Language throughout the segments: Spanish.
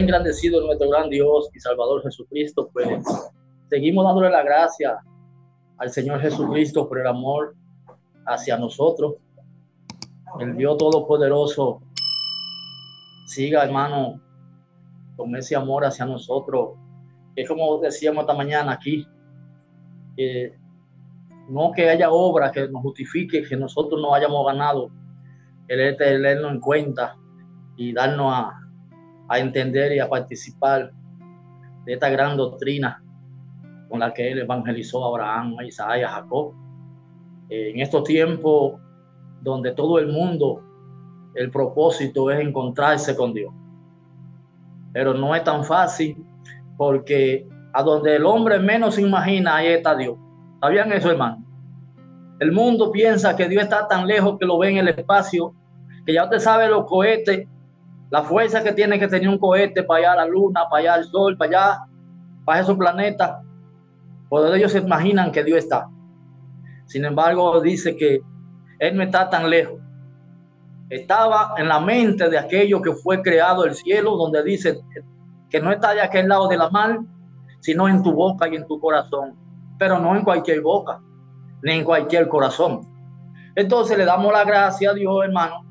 engrandecido nuestro gran Dios y Salvador Jesucristo, pues seguimos dándole la gracia al Señor Jesucristo por el amor hacia nosotros. El Dios Todopoderoso siga, hermano, con ese amor hacia nosotros. Es como decíamos esta mañana aquí, no que haya obra que nos justifique que nosotros no hayamos ganado el tenernos en cuenta y darnos a entender y a participar de esta gran doctrina con la que él evangelizó a Abraham, a Isaac y a Jacob. En estos tiempos donde todo el mundo, el propósito es encontrarse con Dios, pero no es tan fácil, porque a donde el hombre menos se imagina, ahí está Dios. ¿Sabían eso, hermano? El mundo piensa que Dios está tan lejos que lo ve en el espacio, que ya usted sabe los cohetes, la fuerza que tiene que tener un cohete para allá a la luna, para allá al sol, para allá, para esos planetas. Por donde ellos se imaginan que Dios está. Sin embargo, dice que Él no está tan lejos. Estaba en la mente de aquello que fue creado el cielo, donde dice que no está de aquel lado de la mar, sino en tu boca y en tu corazón. Pero no en cualquier boca, ni en cualquier corazón. Entonces le damos la gracia a Dios, hermano,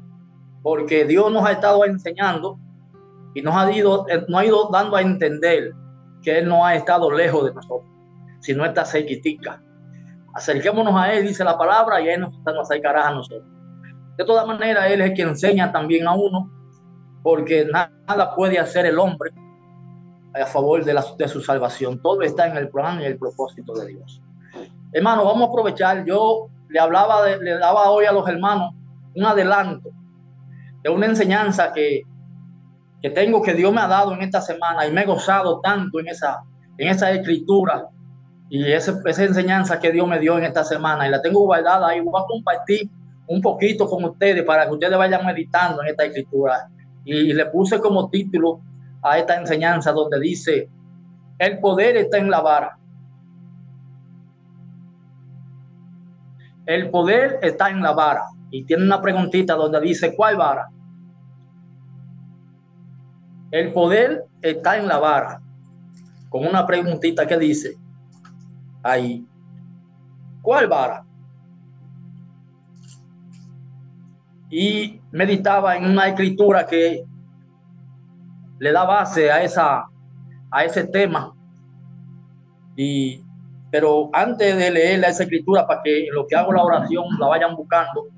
porque Dios nos ha estado enseñando y nos ha ido dando a entender que Él no ha estado lejos de nosotros, sino está cerquitica. Acerquémonos a Él, dice la palabra, y Él nos acercará a nosotros. De todas maneras, Él es el que enseña también a uno, porque nada puede hacer el hombre a favor de su salvación. Todo está en el plan y el propósito de Dios. Hermano, vamos a aprovechar. Yo le daba hoy a los hermanos un adelanto de una enseñanza que tengo, que Dios me ha dado en esta semana, y me he gozado tanto en esa escritura y esa enseñanza que Dios me dio en esta semana, y la tengo guardada y voy a compartir un poquito con ustedes para que ustedes vayan meditando en esta escritura. Y le puse como título a esta enseñanza donde dice: el poder está en la vara. El poder está en la vara. Y tiene una preguntita donde dice: ¿cuál vara? El poder está en la vara, con una preguntita que dice ahí: ¿cuál vara? Y meditaba en una escritura que le da base a ese tema. Pero antes de leer esa escritura, para que en lo que hago la oración la vayan buscando,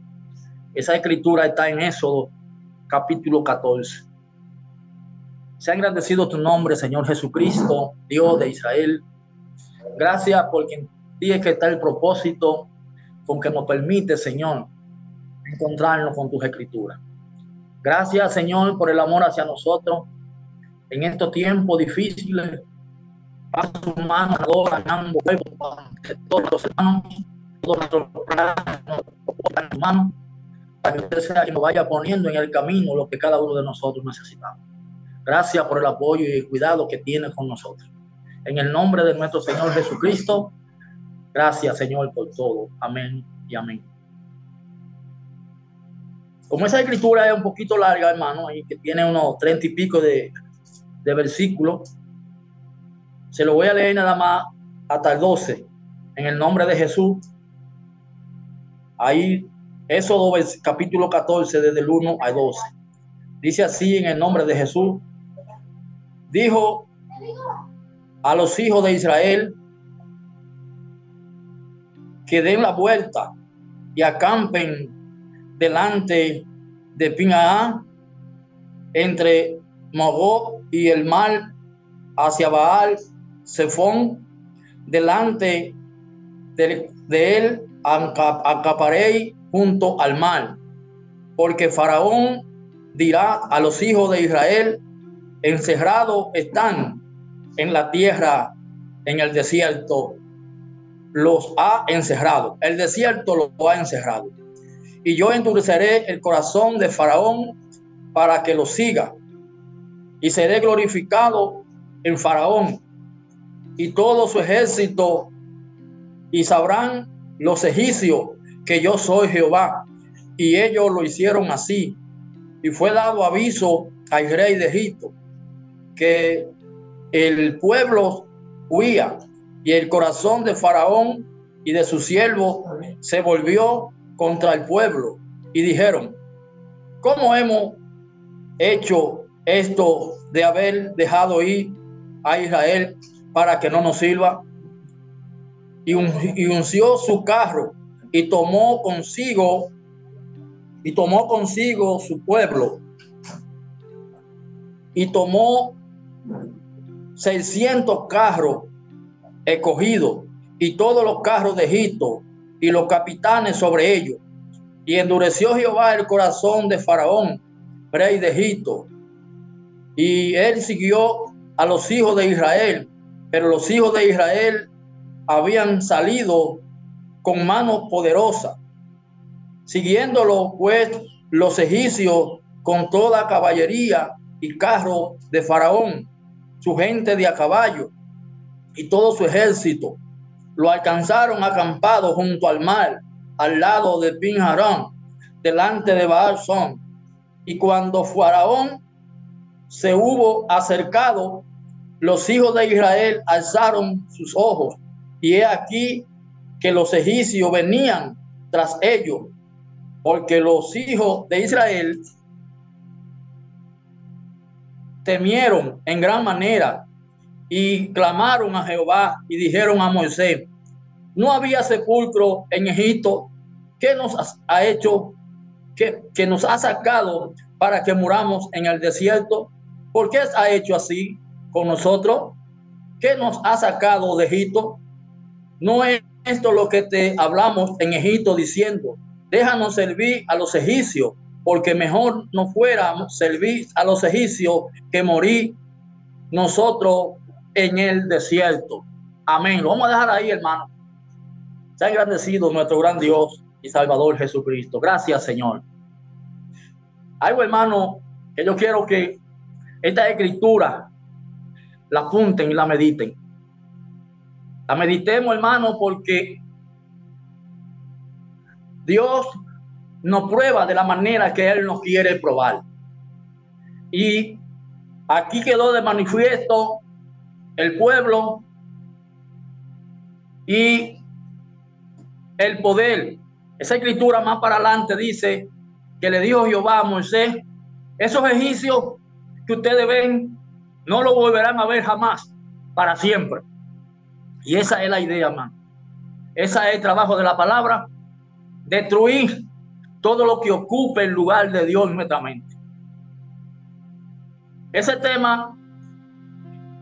esa escritura está en Éxodo capítulo 14. Sea engrandecido tu nombre, Señor Jesucristo, Dios de Israel. Gracias porque en ti es que está el propósito con que nos permite, Señor, encontrarnos con tus escrituras. Gracias, Señor, por el amor hacia nosotros en estos tiempos difíciles. Pasa su mano ahora, todos los hermanos, todos nuestros hermanos, para que usted sea quien nos vaya poniendo en el camino lo que cada uno de nosotros necesitamos. Gracias por el apoyo y el cuidado que tiene con nosotros. En el nombre de nuestro Señor Jesucristo, gracias, Señor, por todo. Amén y amén. Como esa escritura es un poquito larga, hermano, y que tiene unos 30 y pico de versículos, se lo voy a leer nada más hasta el 12. En el nombre de Jesús. Ahí, Éxodo capítulo 14, desde el 1 al 12. Dice así: en el nombre de Jesús. Dijo a los hijos de Israel que den la vuelta y acampen delante de Pinaá, entre Mogob y el mar, hacia Baal Zephón, delante de él acamparéis junto al mar, porque Faraón dirá a los hijos de Israel: encerrados están en la tierra, en el desierto los ha encerrado. El desierto los ha encerrado. Y yo endureceré el corazón de Faraón para que lo siga, y seré glorificado en Faraón y todo su ejército, y sabrán los egipcios que yo soy Jehová. Y ellos lo hicieron así. Y fue dado aviso al rey de Egipto, que el pueblo huía y el corazón de Faraón y de sus siervos se volvió contra el pueblo y dijeron: ¿cómo hemos hecho esto de haber dejado ir a Israel para que no nos sirva? Y unció su carro y tomó consigo su pueblo, y tomó 600 carros escogidos y todos los carros de Egipto y los capitanes sobre ellos. Y endureció Jehová el corazón de Faraón, rey de Egipto, y él siguió a los hijos de Israel, pero los hijos de Israel habían salido con mano poderosa, siguiéndolo pues los egipcios con toda caballería y carros de Faraón, su gente de a caballo y todo su ejército. Lo alcanzaron acampado junto al mar, al lado de Pin-Harán, delante de Baal-Zón. Y cuando Faraón se hubo acercado, los hijos de Israel alzaron sus ojos, y he aquí que los egipcios venían tras ellos, porque los hijos de Israel temieron en gran manera y clamaron a Jehová y dijeron a Moisés: ¿no había sepulcro en Egipto? ¿Qué nos ha hecho, que nos ha sacado para que muramos en el desierto? ¿Por qué ha hecho así con nosotros? ¿Qué nos ha sacado de Egipto? ¿No es esto lo que te hablamos en Egipto diciendo: déjanos servir a los egipcios, porque mejor nos fuéramos servir a los egipcios que morir nosotros en el desierto? Amén. Lo vamos a dejar ahí, hermano. Se ha engrandecido nuestro gran Dios y Salvador Jesucristo. Gracias, Señor. Algo, hermano, que yo quiero que esta escritura la apunten y la mediten. La meditemos, hermano, porque Dios nos prueba de la manera que Él nos quiere probar. Y aquí quedó de manifiesto el pueblo y el poder. Esa escritura más para adelante dice que le dijo Jehová a Moisés: esos egipcios que ustedes ven no lo volverán a ver jamás, para siempre. Y esa es la idea, hermano. Ese es el trabajo de la palabra: destruir todo lo que ocupe el lugar de Dios en nuestra mente. Ese tema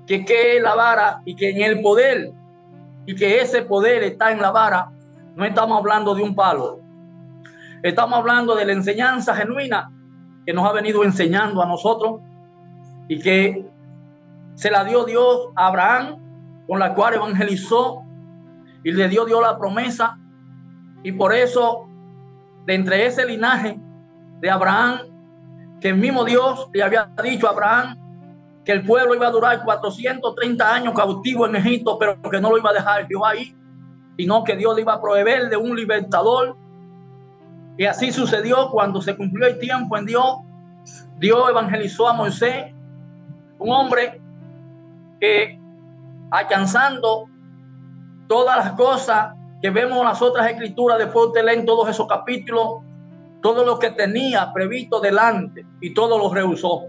que es la vara y que en el poder, y que ese poder está en la vara, no estamos hablando de un palo. Estamos hablando de la enseñanza genuina que nos ha venido enseñando a nosotros y que se la dio Dios a Abraham, con la cual evangelizó y le dio Dios la promesa. Y por eso, de entre ese linaje de Abraham, que el mismo Dios le había dicho a Abraham que el pueblo iba a durar 430 años cautivo en Egipto, pero que no lo iba a dejar Dios ahí, sino que Dios le iba a proveer de un libertador. Y así sucedió. Cuando se cumplió el tiempo en Dios, Dios evangelizó a Moisés, un hombre que, alcanzando todas las cosas que vemos en las otras escrituras, después usted lee en todos esos capítulos, todo lo que tenía previsto delante, y todo lo rehusó.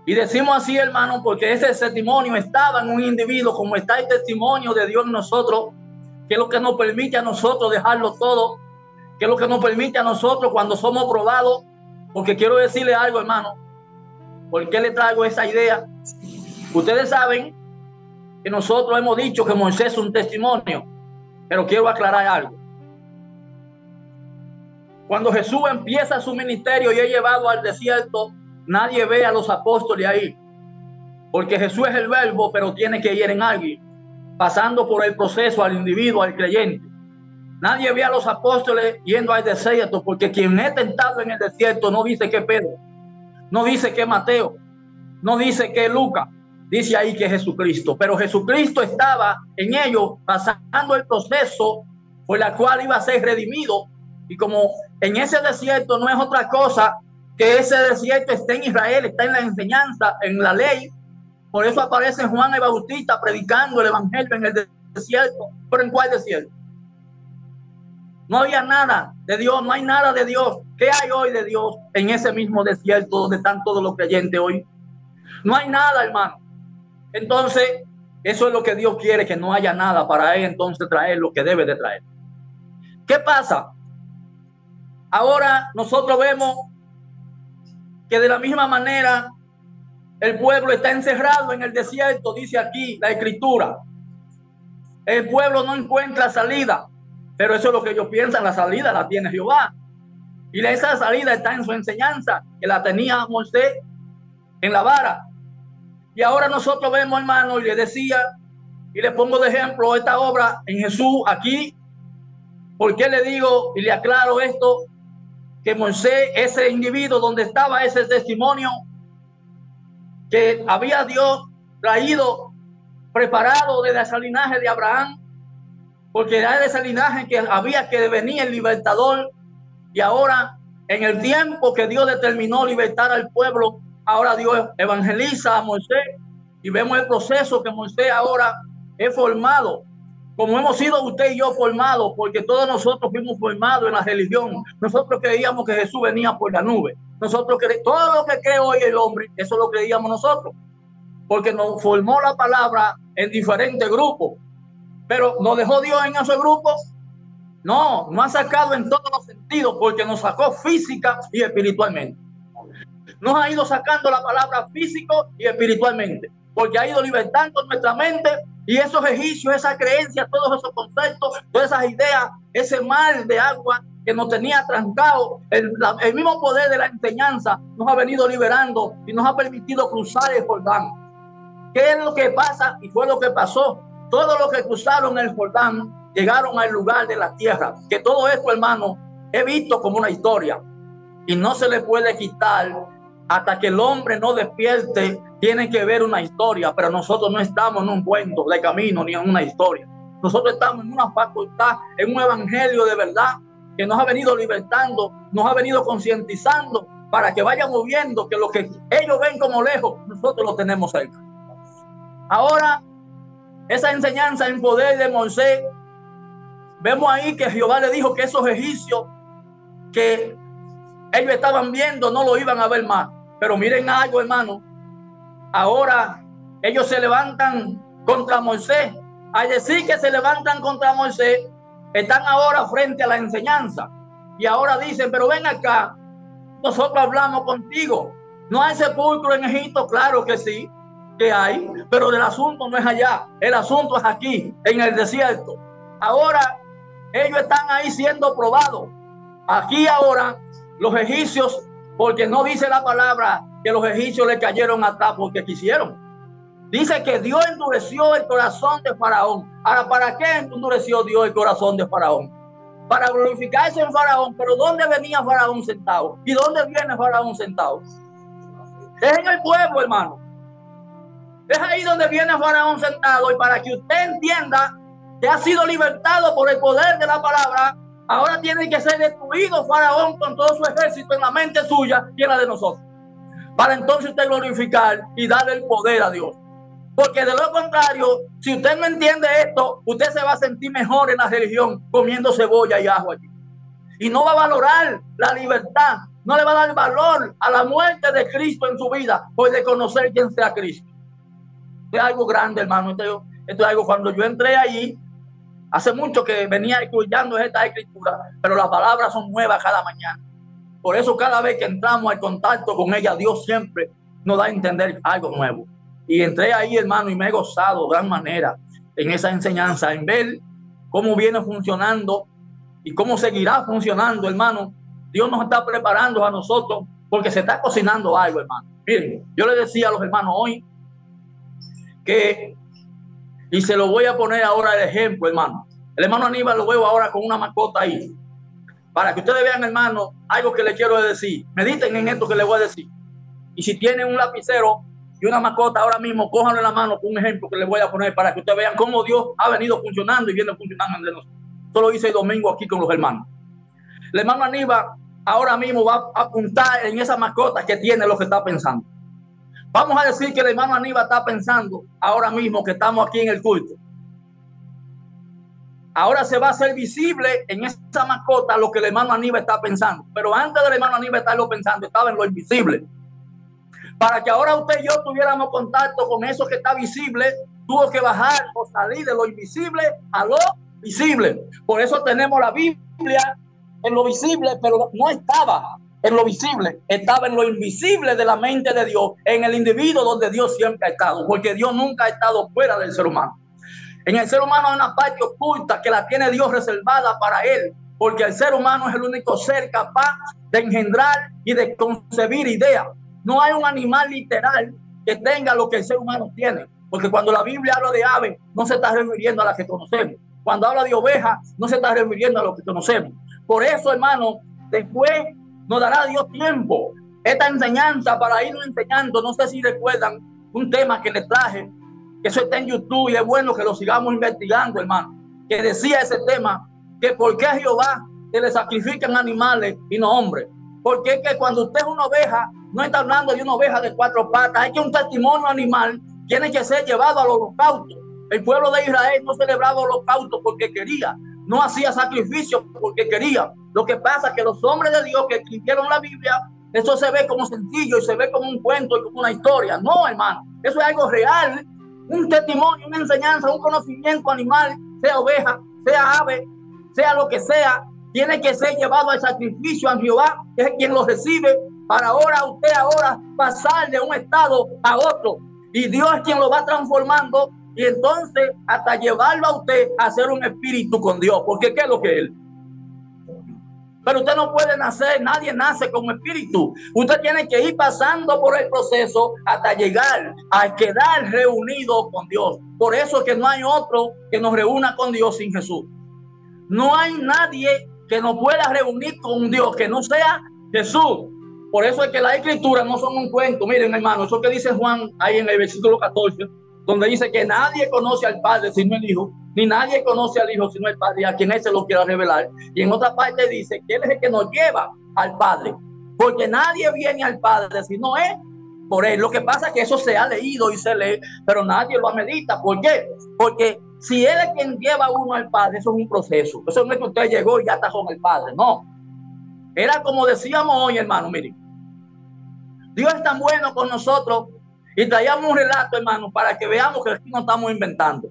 Y decimos así, hermano, porque ese testimonio estaba en un individuo, como está el testimonio de Dios en nosotros, que es lo que nos permite a nosotros dejarlo todo, que es lo que nos permite a nosotros cuando somos probados. Porque quiero decirle algo, hermano. ¿Por qué le traigo esa idea? Ustedes saben que nosotros hemos dicho que Moisés es un testimonio, pero quiero aclarar algo. Cuando Jesús empieza su ministerio y es llevado al desierto, nadie ve a los apóstoles ahí, porque Jesús es el verbo, pero tiene que ir en alguien, pasando por el proceso al individuo, al creyente. Nadie ve a los apóstoles yendo al desierto, porque quien es tentado en el desierto no dice que es Pedro, no dice que es Mateo, no dice que es Lucas, dice ahí que es Jesucristo. Pero Jesucristo estaba en ellos pasando el proceso por la cual iba a ser redimido. Y como en ese desierto no es otra cosa que ese desierto está en Israel, está en la enseñanza, en la ley. Por eso aparece Juan el Bautista predicando el evangelio en el desierto. ¿Pero en cuál desierto? No había nada de Dios, no hay nada de Dios. ¿Qué hay hoy de Dios en ese mismo desierto donde están todos los creyentes hoy? No hay nada, hermano. Entonces, eso es lo que Dios quiere, que no haya nada para él entonces traer lo que debe de traer. ¿Qué pasa? Ahora nosotros vemos que de la misma manera el pueblo está encerrado en el desierto, dice aquí la escritura. El pueblo no encuentra salida, pero eso es lo que ellos piensan, la salida la tiene Jehová. Y esa salida está en su enseñanza, que la tenía Moisés en la vara. Y ahora nosotros vemos, hermano, y le decía, y le pongo de ejemplo esta obra en Jesús aquí. ¿Por qué le digo y le aclaro esto? Que Moisés, ese individuo donde estaba ese testimonio que había Dios traído, preparado desde el linaje de Abraham, porque era de ese linaje que había que venir el libertador. Y ahora, en el tiempo que Dios determinó libertar al pueblo, ahora Dios evangeliza a Moisés y vemos el proceso que Moisés ahora es formado, como hemos sido usted y yo formados, porque todos nosotros fuimos formados en la religión. Nosotros creíamos que Jesús venía por la nube. Nosotros todo lo que cree hoy el hombre, eso lo creíamos nosotros, porque nos formó la palabra en diferentes grupos. Pero ¿nos dejó Dios en esos grupos? No, no ha sacado en todos los sentidos, porque nos sacó física y espiritualmente. Nos ha ido sacando la palabra físico y espiritualmente, porque ha ido libertando nuestra mente y esos egipcios, esa creencia, todos esos conceptos, todas esas ideas, ese mar de agua que nos tenía trancado, el mismo poder de la enseñanza nos ha venido liberando y nos ha permitido cruzar el Jordán. ¿Qué es lo que pasa? Y fue lo que pasó. Todos los que cruzaron el Jordán llegaron al lugar de la tierra. Que todo esto, hermano, he visto como una historia y no se le puede quitar hasta que el hombre no despierte. Tiene que ver una historia, pero nosotros no estamos en un cuento de camino ni en una historia. Nosotros estamos en una facultad, en un evangelio de verdad que nos ha venido libertando, nos ha venido concientizando para que vayamos viendo que lo que ellos ven como lejos, nosotros lo tenemos cerca. Ahora, esa enseñanza en poder de Moisés, vemos ahí que Jehová le dijo que esos egipcios que ellos estaban viendo no lo iban a ver más. Pero miren algo, hermano. Ahora ellos se levantan contra Moisés. Al decir que se levantan contra Moisés, están ahora frente a la enseñanza. Y ahora dicen, pero ven acá, nosotros hablamos contigo. ¿No hay sepulcro en Egipto? Claro que sí, que hay, pero el asunto no es allá, el asunto es aquí, en el desierto. Ahora ellos están ahí siendo probados. Aquí ahora los egipcios, porque no dice la palabra que los egipcios le cayeron atrás porque quisieron. Dice que Dios endureció el corazón de Faraón. Ahora, ¿para qué endureció Dios el corazón de Faraón? Para glorificarse en Faraón. Pero ¿dónde venía Faraón sentado? ¿Y dónde viene Faraón sentado? Es en el pueblo, hermano. Es ahí donde viene Faraón sentado. Y para que usted entienda que ha sido libertado por el poder de la palabra, ahora tiene que ser destruido Faraón con todo su ejército en la mente suya y en la de nosotros, para entonces usted glorificar y darle el poder a Dios. Porque de lo contrario, si usted no entiende esto, usted se va a sentir mejor en la religión comiendo cebolla y ajo allí. Y no va a valorar la libertad, no le va a dar valor a la muerte de Cristo en su vida, por de conocer quién sea Cristo. Esto es algo grande, hermano. Esto es algo, cuando yo entré allí, hace mucho que venía estudiando esta escritura, pero las palabras son nuevas cada mañana. Por eso cada vez que entramos al contacto con ella, Dios siempre nos da a entender algo nuevo. Y entré ahí, hermano, y me he gozado de gran manera en esa enseñanza, en ver cómo viene funcionando y cómo seguirá funcionando, hermano. Dios nos está preparando a nosotros porque se está cocinando algo, hermano. Miren, yo le decía a los hermanos hoy que, y se lo voy a poner ahora el ejemplo, hermano. El hermano Aníbal lo veo ahora con una mascota ahí. Para que ustedes vean, hermano, algo que le quiero decir. Mediten en esto que les voy a decir. Y si tienen un lapicero y una mascota ahora mismo, cójanlo en la mano con un ejemplo que les voy a poner para que ustedes vean cómo Dios ha venido funcionando y viene funcionando entre nosotros. Esto lo hice el domingo aquí con los hermanos. El hermano Aníbal ahora mismo va a apuntar en esa mascota que tiene lo que está pensando. Vamos a decir que el hermano Aníbal está pensando ahora mismo que estamos aquí en el culto. Ahora se va a hacer visible en esa mascota lo que el hermano Aníbal está pensando. Pero antes del hermano Aníbal estarlo pensando, estaba en lo invisible. Para que ahora usted y yo tuviéramos contacto con eso que está visible, tuvo que bajar o salir de lo invisible a lo visible. Por eso tenemos la Biblia en lo visible, pero no estaba en lo visible, estaba en lo invisible de la mente de Dios, en el individuo donde Dios siempre ha estado, porque Dios nunca ha estado fuera del ser humano. En el ser humano hay una parte oculta que la tiene Dios reservada para él, porque el ser humano es el único ser capaz de engendrar y de concebir ideas. No hay un animal literal que tenga lo que el ser humano tiene, porque cuando la Biblia habla de aves, no se está refiriendo a la que conocemos. Cuando habla de ovejas, no se está refiriendo a lo que conocemos. Por eso, hermano, después nos dará Dios tiempo, esta enseñanza para irnos enseñando. No sé si recuerdan un tema que les traje, que eso está en YouTube y es bueno que lo sigamos investigando, hermano, que decía ese tema, que por qué a Jehová se le sacrifican animales y no hombres. Porque es que cuando usted es una oveja, no está hablando de una oveja de 4 patas, hay que un testimonio animal tiene que ser llevado al holocausto. El pueblo de Israel no celebraba holocausto porque quería, no hacía sacrificio porque quería. Lo que pasa es que los hombres de Dios que escribieron la Biblia, eso se ve como sencillo y se ve como un cuento y como una historia. No, hermano, eso es algo real, un testimonio, una enseñanza, un conocimiento animal, sea oveja, sea ave, sea lo que sea, tiene que ser llevado al sacrificio a Jehová, que es quien lo recibe, para ahora usted pasar de un estado a otro. Y Dios es quien lo va transformando y entonces hasta llevarlo a usted a ser un espíritu con Dios, porque ¿qué es lo que es él? Pero usted no puede nacer, nadie nace como espíritu. Usted tiene que ir pasando por el proceso hasta llegar a quedar reunido con Dios. Por eso es que no hay otro que nos reúna con Dios sin Jesús. No hay nadie que nos pueda reunir con Dios que no sea Jesús. Por eso es que las escrituras no son un cuento. Miren, hermano, eso que dice Juan ahí en el versículo 14, donde dice que nadie conoce al Padre sino el Hijo, ni nadie conoce al Hijo sino el Padre, a quien él se lo quiera revelar. Y en otra parte dice que él es el que nos lleva al Padre, porque nadie viene al Padre sino él por él. Lo que pasa es que eso se ha leído y se lee, pero nadie lo medita. ¿Por qué? Porque si él es quien lleva a uno al Padre, eso es un proceso. Eso no es que usted llegó y ya está con el Padre, no. Era como decíamos hoy, hermano, miren, Dios es tan bueno con nosotros y traíamos un relato, hermano, para que veamos que aquí no estamos inventando.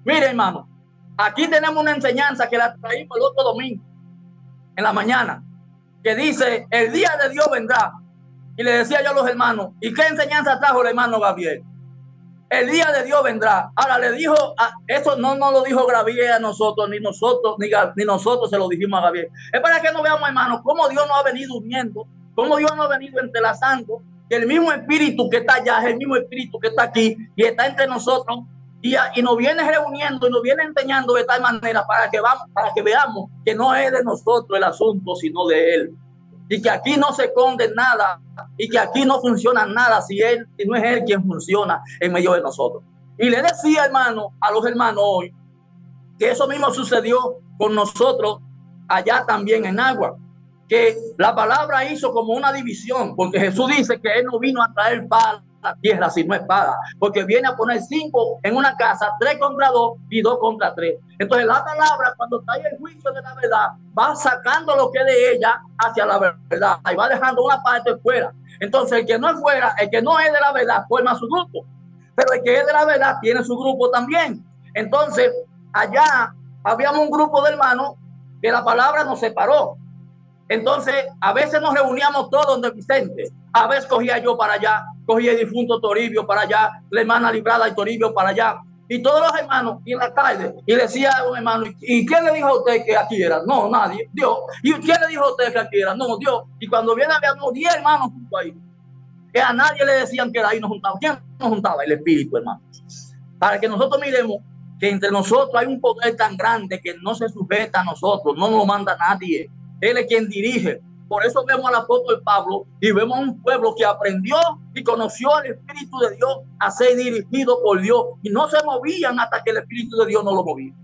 Mire, hermano, aquí tenemos una enseñanza que la traímos el otro domingo, en la mañana, que dice, el día de Dios vendrá. Y le decía yo a los hermanos, ¿y qué enseñanza trajo el hermano Gabriel? El día de Dios vendrá. Ahora le dijo, eso no lo dijo Gabriel a nosotros, ni nosotros se lo dijimos a Gabriel. Es para que no veamos, hermano, cómo Dios nos ha venido uniendo, cómo Dios nos ha venido entrelazando, que el mismo espíritu que está allá es el mismo espíritu que está aquí y está entre nosotros y nos viene reuniendo y nos viene enseñando de tal manera para que veamos que no es de nosotros el asunto, sino de él. Y que aquí no se esconde nada y que aquí no funciona nada si no es él quien funciona en medio de nosotros. Y le decía, hermano, a los hermanos hoy, que eso mismo sucedió con nosotros allá también en Agua, que la palabra hizo como una división, porque Jesús dice que él no vino a traer paz a la tierra sino espada, porque viene a poner 5 en una casa, 3 contra 2 y 2 contra 3. Entonces la palabra, cuando está en el juicio de la verdad, va sacando lo que es de ella hacia la verdad y va dejando una parte fuera. Entonces el que no es fuera, el que no es de la verdad, forma su grupo, pero el que es de la verdad tiene su grupo también. Entonces allá habíamos un grupo de hermanos que la palabra nos separó. Entonces, a veces nos reuníamos todos donde Vicente. A veces cogía yo para allá, cogía el difunto Toribio para allá, la hermana Librada y Toribio para allá. Y todos los hermanos, y en la tarde, y decía a un hermano, ¿y quién le dijo a usted que aquí era? No, nadie, Dios. ¿Y quién le dijo a usted que aquí era? No, Dios. Y cuando viene habíamos 10 hermanos juntos ahí, que a nadie le decían que era ahí nos juntaba. ¿Quién nos juntaba? El Espíritu, hermano. Para que nosotros miremos que entre nosotros hay un poder tan grande que no se sujeta a nosotros, no nos manda nadie. Él es quien dirige. Por eso vemos al apóstol Pablo y vemos a un pueblo que aprendió y conoció al Espíritu de Dios a ser dirigido por Dios y no se movían hasta que el Espíritu de Dios no lo movía.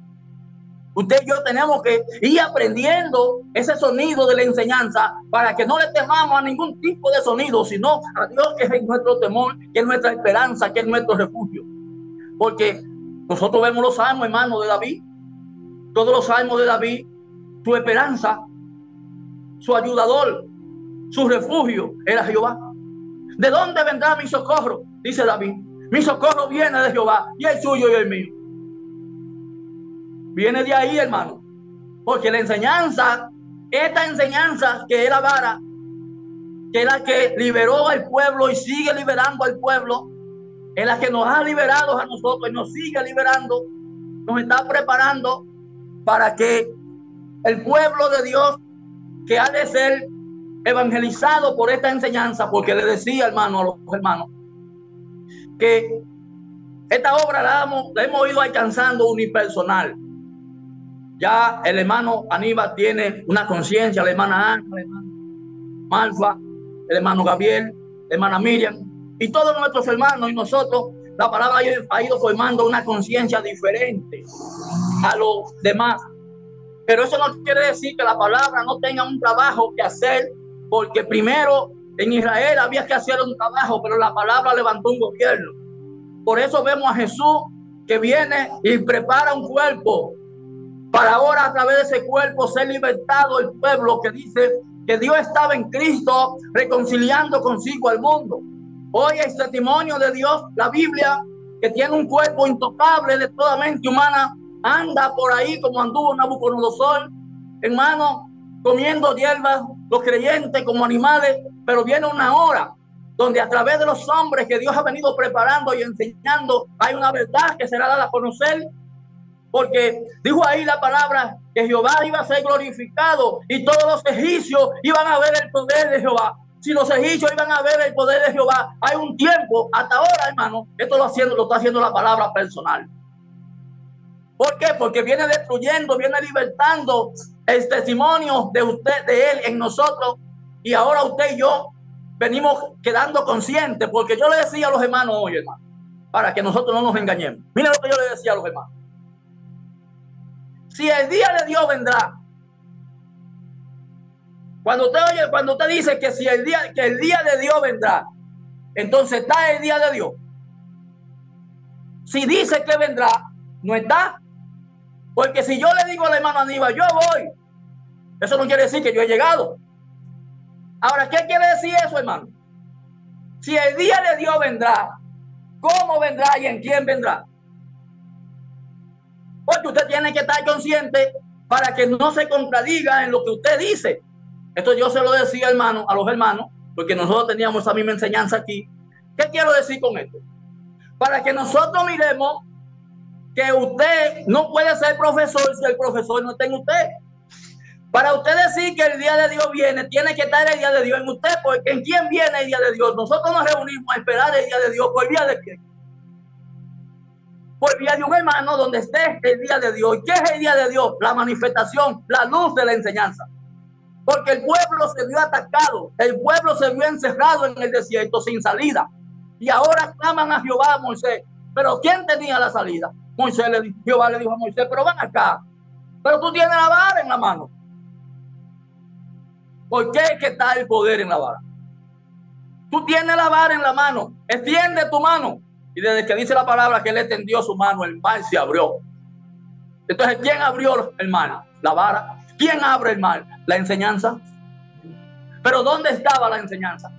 Usted y yo tenemos que ir aprendiendo ese sonido de la enseñanza para que no le temamos a ningún tipo de sonido, sino a Dios, que es nuestro temor, que es nuestra esperanza, que es nuestro refugio. Porque nosotros vemos los salmos, hermanos, de David. Todos los salmos de David, su esperanza, su ayudador, su refugio era Jehová. ¿De dónde vendrá mi socorro? Dice David. Mi socorro viene de Jehová, y el suyo y el mío. Viene de ahí, hermano. Porque la enseñanza, esta enseñanza que es la vara, que es la que liberó al pueblo y sigue liberando al pueblo, es la que nos ha liberado a nosotros y nos sigue liberando, nos está preparando para que el pueblo de Dios, que ha de ser evangelizado por esta enseñanza, porque le decía, hermano, a los hermanos, que esta obra la hemos ido alcanzando unipersonal. Ya el hermano Aníbal tiene una conciencia, la hermana Ana, la hermana Malfa, el hermano Gabriel, la hermana Miriam, y todos nuestros hermanos y nosotros, la palabra ha ido formando una conciencia diferente a los demás. Pero eso no quiere decir que la palabra no tenga un trabajo que hacer, porque primero en Israel había que hacer un trabajo, pero la palabra levantó un gobierno. Por eso vemos a Jesús que viene y prepara un cuerpo para ahora, a través de ese cuerpo, ser libertado el pueblo, que dice que Dios estaba en Cristo reconciliando consigo al mundo. Hoy el testimonio de Dios, la Biblia, que tiene un cuerpo intocable de toda mente humana, anda por ahí como anduvo Nabucodonosor, hermano, comiendo hierbas, los creyentes como animales. Pero viene una hora donde a través de los hombres que Dios ha venido preparando y enseñando, hay una verdad que será dada a conocer. Porque dijo ahí la palabra que Jehová iba a ser glorificado y todos los egipcios iban a ver el poder de Jehová. Si los egipcios iban a ver el poder de Jehová, hay un tiempo, hasta ahora, hermano, esto lo está haciendo la palabra personal. ¿Por qué? Porque viene destruyendo, viene libertando el testimonio de usted, de él en nosotros, y ahora usted y yo venimos quedando conscientes, porque yo le decía a los hermanos hoy, hermano, para que nosotros no nos engañemos. Miren lo que yo le decía a los hermanos. Si el día de Dios vendrá, cuando usted dice que si el día de Dios vendrá, entonces está el día de Dios. Si dice que vendrá, no está. Porque si yo le digo al hermano Aníbal, yo voy, eso no quiere decir que yo he llegado. Ahora, ¿qué quiere decir eso, hermano? Si el día de Dios vendrá, ¿cómo vendrá y en quién vendrá? Porque usted tiene que estar consciente para que no se contradiga en lo que usted dice. Esto yo se lo decía, hermano, a los hermanos, porque nosotros teníamos esa misma enseñanza aquí. ¿Qué quiero decir con esto? Para que nosotros miremos que usted no puede ser profesor si el profesor no está en usted. Para usted decir que el día de Dios viene, tiene que estar el día de Dios en usted, porque ¿en quién viene el día de Dios? Nosotros nos reunimos a esperar el día de Dios. ¿Por vía de quién? Por vía de un hermano donde esté el día de Dios. ¿Y qué es el día de Dios? La manifestación, la luz de la enseñanza. Porque el pueblo se vio atacado, el pueblo se vio encerrado en el desierto sin salida. Y ahora claman a Jehová, a Moisés. Pero ¿quién tenía la salida? Jehová le dijo a Moisés, pero van acá. Pero tú tienes la vara en la mano. ¿Por qué es que está el poder en la vara? Tú tienes la vara en la mano. Extiende tu mano. Y desde que dice la palabra que él extendió su mano, el mar se abrió. Entonces, ¿quién abrió el mar? La vara. ¿Quién abre el mar? La enseñanza. Pero ¿dónde estaba la enseñanza?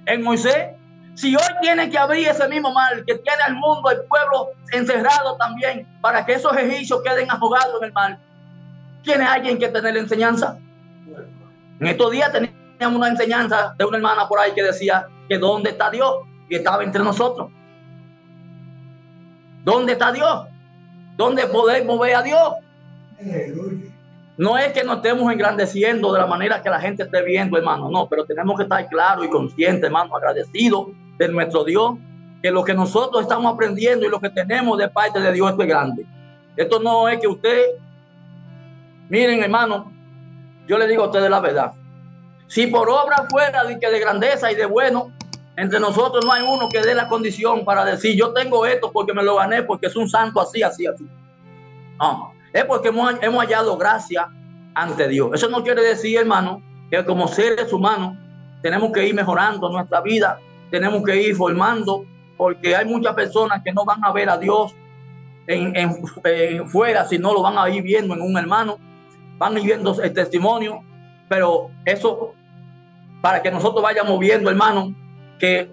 En Moisés. Si hoy tiene que abrir ese mismo mar que tiene al mundo, el pueblo encerrado también, para que esos egipcios queden ahogados en el mar, ¿tiene alguien que tener la enseñanza? En estos días teníamos una enseñanza de una hermana por ahí que decía que ¿dónde está Dios? Y estaba entre nosotros. ¿Dónde está Dios? ¿Dónde podemos ver a Dios? No es que nos estemos engrandeciendo de la manera que la gente esté viendo, hermano, no, pero tenemos que estar claros y conscientes, hermano, agradecidos de nuestro Dios, que lo que nosotros estamos aprendiendo y lo que tenemos de parte de Dios es grande. Esto no es que usted, miren, hermano, yo le digo a ustedes la verdad. Si por obra fuera de grandeza y de bueno, entre nosotros no hay uno que dé la condición para decir, yo tengo esto porque me lo gané, porque es un santo así, así, así. No. es porque hemos hallado gracia ante Dios. Eso no quiere decir, hermano, que como seres humanos tenemos que ir mejorando nuestra vida, tenemos que ir formando, porque hay muchas personas que no van a ver a Dios en fuera, sino lo van a ir viendo en un hermano, van a ir viendo el testimonio, pero eso para que nosotros vayamos viendo, hermano, que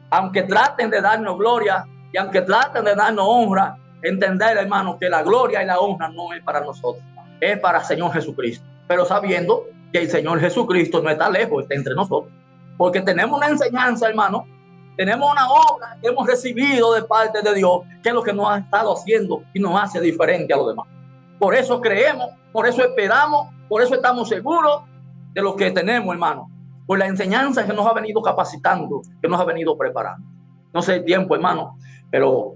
aunque traten de darnos gloria y aunque traten de darnos honra, entender, hermano, que la gloria y la honra no es para nosotros, es para el Señor Jesucristo, pero sabiendo que el Señor Jesucristo no está lejos, está entre nosotros, porque tenemos una enseñanza, hermano, tenemos una obra que hemos recibido de parte de Dios, que es lo que nos ha estado haciendo y nos hace diferente a los demás. Por eso creemos, por eso esperamos, por eso estamos seguros de lo que tenemos, hermano, por la enseñanza que nos ha venido capacitando, que nos ha venido preparando. No sé el tiempo, hermano, pero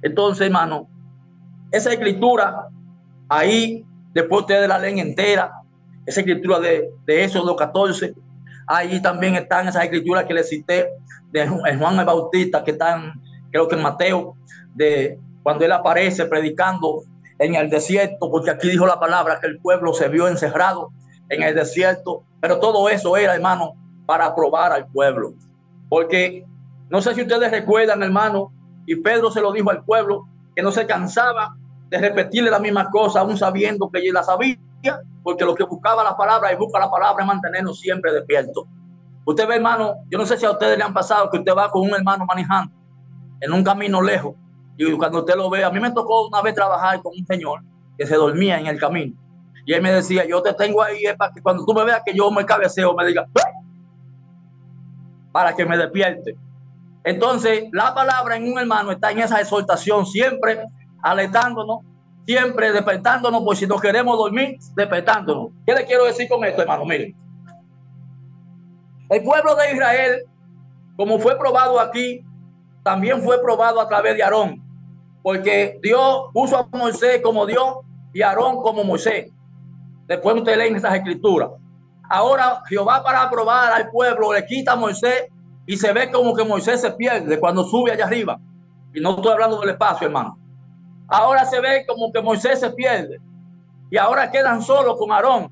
entonces, hermano, esa escritura ahí, después ustedes la leen entera, esa escritura de Éxodo 14, ahí también están esas escrituras que les cité de Juan el Bautista, que están, creo que en Mateo, de cuando él aparece predicando en el desierto, porque aquí dijo la palabra que el pueblo se vio encerrado en el desierto, pero todo eso era, hermano, para probar al pueblo, porque no sé si ustedes recuerdan, hermano, y Pedro se lo dijo al pueblo, que no se cansaba de repetirle la misma cosa, aún sabiendo que ella la sabía, porque lo que buscaba la palabra y busca la palabra es mantenernos siempre despiertos. Usted ve, hermano, yo no sé si a ustedes le han pasado que usted va con un hermano manejando en un camino lejos, y cuando usted lo ve, a mí me tocó una vez trabajar con un señor que se dormía en el camino, y él me decía, yo te tengo ahí para que cuando tú me veas que yo me cabeceo, me diga, para que me despierte. Entonces, la palabra en un hermano está en esa exhortación, siempre alertándonos, siempre despertándonos, por si no queremos dormir, despertándonos. ¿Qué le quiero decir con esto, hermano? Miren, el pueblo de Israel, como fue probado aquí, también fue probado a través de Aarón, porque Dios puso a Moisés como Dios y a Aarón como Moisés. Después ustedes leen esas escrituras. Ahora Jehová, para probar al pueblo, le quita a Moisés y se ve como que Moisés se pierde cuando sube allá arriba. Y no estoy hablando del espacio, hermano. Ahora se ve como que Moisés se pierde y ahora quedan solos con Aarón.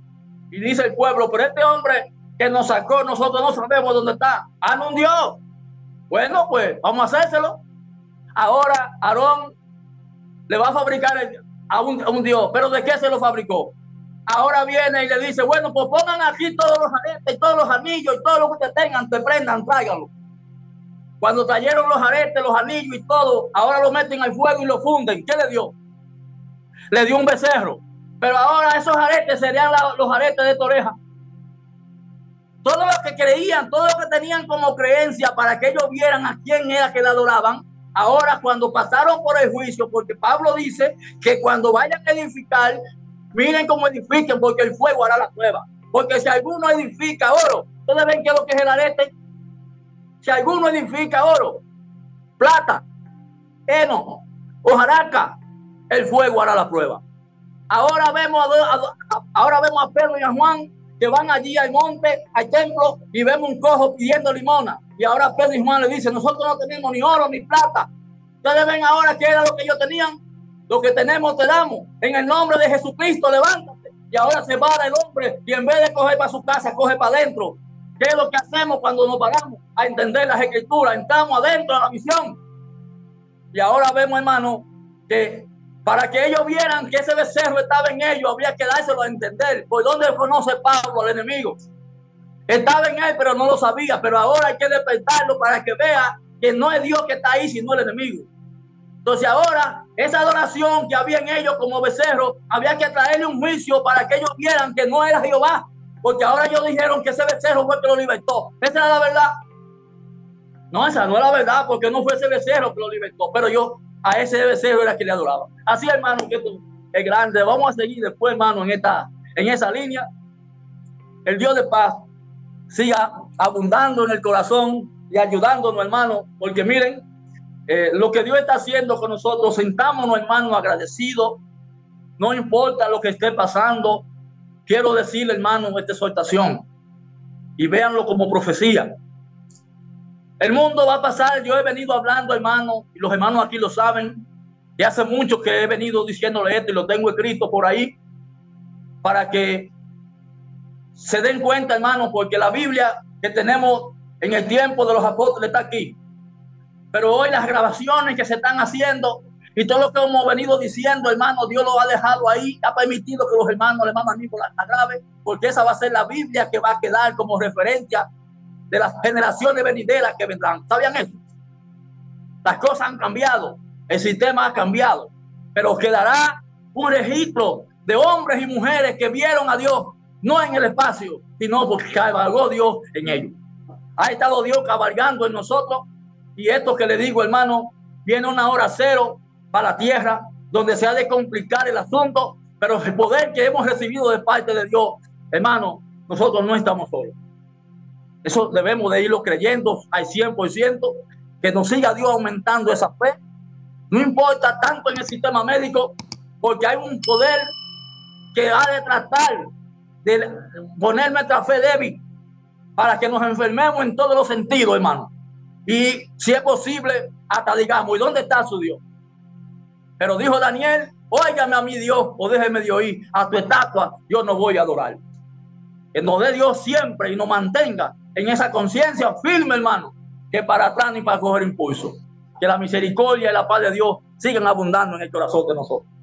Y dice el pueblo, pero este hombre que nos sacó, nosotros no sabemos dónde está. ¡Ah, un Dios! Bueno, pues vamos a hacérselo. Ahora Aarón le va a fabricar a un Dios, pero ¿de qué se lo fabricó? Ahora viene y le dice, bueno, pues pongan aquí todos los aretes, todos los anillos y todo lo que ustedes tengan, te prendan, tráiganlo. Cuando trajeron los aretes, los anillos y todo, ahora lo meten al fuego y lo funden. ¿Qué le dio? Le dio un becerro. Pero ahora esos aretes serían los aretes de tu oreja. Todo lo que creían, todo lo que tenían como creencia para que ellos vieran a quién era que le adoraban, ahora cuando pasaron por el juicio, porque Pablo dice que cuando vayan a edificar, miren cómo edifiquen, porque el fuego hará la prueba. Porque si alguno edifica oro, ustedes ven qué es lo que es el arete. Si alguno edifica oro, plata, heno, hojarasca, el fuego hará la prueba. Ahora vemos a Pedro y a Juan que van allí al monte, al templo, y vemos un cojo pidiendo limona. Y ahora Pedro y Juan le dicen, nosotros no tenemos ni oro ni plata. Ustedes ven ahora que era lo que ellos tenían. Lo que tenemos te damos. En el nombre de Jesucristo, levántate. Y ahora se para el hombre y en vez de coger para su casa, coge para adentro. ¿Qué es lo que hacemos cuando nos paramos a entender las escrituras? Entramos adentro de la visión. Y ahora vemos, hermano, que para que ellos vieran que ese becerro estaba en ellos, habría que dárselo a entender. ¿Por dónde conoce Pablo al enemigo? Estaba en él, pero no lo sabía. Pero ahora hay que despertarlo para que vea que no es Dios que está ahí, sino el enemigo. Entonces ahora, esa adoración que había en ellos como becerro, había que traerle un juicio para que ellos vieran que no era Jehová. Porque ahora ellos dijeron que ese becerro fue el que lo libertó. Esa era la verdad. No, esa no es la verdad, porque no fue ese becerro que lo libertó. Pero yo a ese becerro era que le adoraba. Así, hermano, que esto es grande. Vamos a seguir después, hermano, en esa línea. El Dios de paz siga abundando en el corazón y ayudándonos, hermano, porque miren, lo que Dios está haciendo con nosotros, sentámonos, hermano, agradecidos, no importa lo que esté pasando. Quiero decirle, hermano, esta exhortación y véanlo como profecía. El mundo va a pasar, yo he venido hablando, hermano, y los hermanos aquí lo saben, Y hace mucho que he venido diciéndole esto y lo tengo escrito por ahí para que se den cuenta, hermano, porque la Biblia que tenemos en el tiempo de los apóstoles está aquí. Pero hoy las grabaciones que se están haciendo y todo lo que hemos venido diciendo, hermano, Dios lo ha dejado ahí, ha permitido que los hermanos amigos la graben, porque esa va a ser la Biblia que va a quedar como referencia de las generaciones venideras que vendrán. ¿Sabían eso? Las cosas han cambiado, el sistema ha cambiado, pero quedará un registro de hombres y mujeres que vieron a Dios, no en el espacio, sino porque cabalgó Dios en ellos. Ha estado Dios cabalgando en nosotros, y esto que le digo, hermano, viene una hora cero para la tierra, donde se ha de complicar el asunto, pero el poder que hemos recibido de parte de Dios, hermano, nosotros no estamos solos. Eso debemos de irlo creyendo al 100%, que nos siga Dios aumentando esa fe. No importa tanto en el sistema médico, porque hay un poder que ha de tratar de poner nuestra fe débil para que nos enfermemos en todos los sentidos, hermano. Y si es posible, hasta digamos, ¿y dónde está su Dios? Pero dijo Daniel, óigame a mi Dios, o déjeme de oír, a tu estatua yo no voy a adorar. Que nos dé Dios siempre y nos mantenga en esa conciencia firme, hermano, que para atrás ni para coger impulso. Que la misericordia y la paz de Dios sigan abundando en el corazón de nosotros.